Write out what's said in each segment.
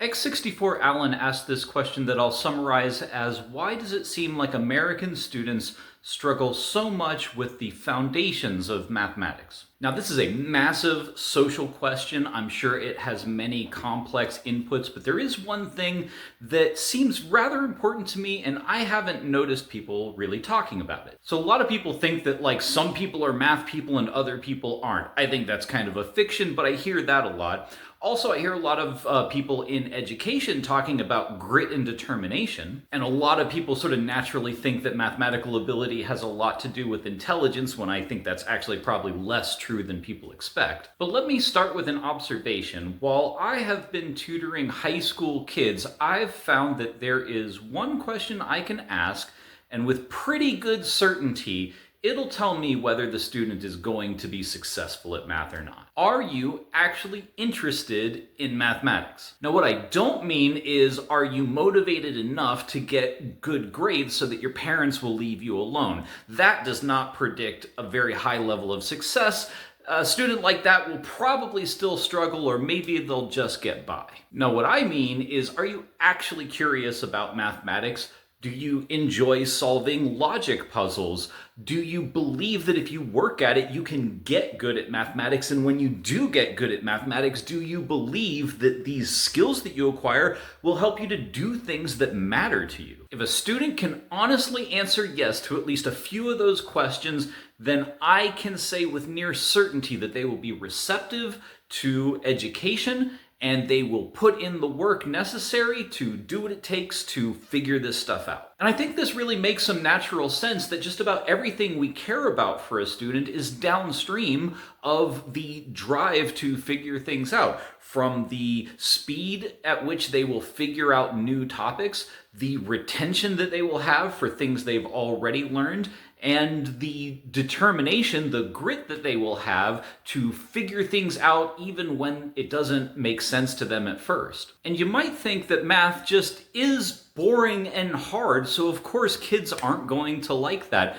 X64 Allen asked this question that I'll summarize as, why does it seem like American students struggle so much with the foundations of mathematics? Now, this is a massive social question. I'm sure it has many complex inputs, but there is one thing that seems rather important to me, and I haven't noticed people really talking about it. So a lot of people think that some people are math people and other people aren't. I think that's kind of a fiction, but I hear that a lot. Also, I hear a lot of people in education talking about grit and determination, and a lot of people sort of naturally think that mathematical ability has a lot to do with intelligence, when I think that's actually probably less true than people expect. But let me start with an observation. While I have been tutoring high school kids, I've found that there is one question I can ask, and with pretty good certainty, it'll tell me whether the student is going to be successful at math or not. Are you actually interested in mathematics? Now, what I don't mean is, are you motivated enough to get good grades so that your parents will leave you alone? That does not predict a very high level of success. A student like that will probably still struggle, or maybe they'll just get by. No, what I mean is, are you actually curious about mathematics? Do you enjoy solving logic puzzles? Do you believe that if you work at it, you can get good at mathematics? And when you do get good at mathematics, do you believe that these skills that you acquire will help you to do things that matter to you? If a student can honestly answer yes to at least a few of those questions, then I can say with near certainty that they will be receptive to education, and they will put in the work necessary to do what it takes to figure this stuff out. And I think this really makes some natural sense, that just about everything we care about for a student is downstream of the drive to figure things out. From the speed at which they will figure out new topics, the retention that they will have for things they've already learned, and the determination, the grit that they will have to figure things out even when it doesn't make sense to them at first. And you might think that math just is boring and hard, so of course kids aren't going to like that.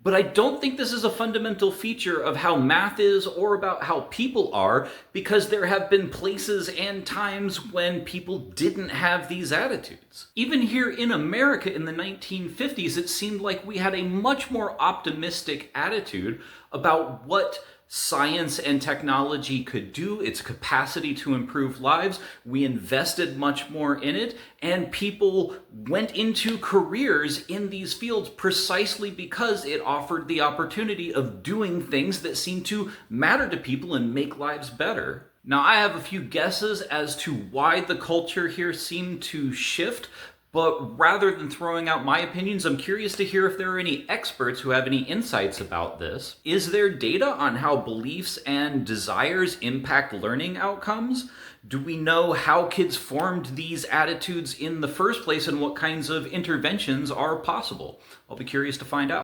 But I don't think this is a fundamental feature of how math is, or about how people are, because there have been places and times when people didn't have these attitudes. Even here in America in the 1950s, it seemed like we had a much more optimistic attitude about what science and technology could do, its capacity to improve lives. We invested much more in it, and people went into careers in these fields precisely because it offered the opportunity of doing things that seemed to matter to people and make lives better. Now, I have a few guesses as to why the culture here seemed to shift, but rather than throwing out my opinions, I'm curious to hear if there are any experts who have any insights about this. Is there data on how beliefs and desires impact learning outcomes? Do we know how kids formed these attitudes in the first place, and what kinds of interventions are possible? I'll be curious to find out.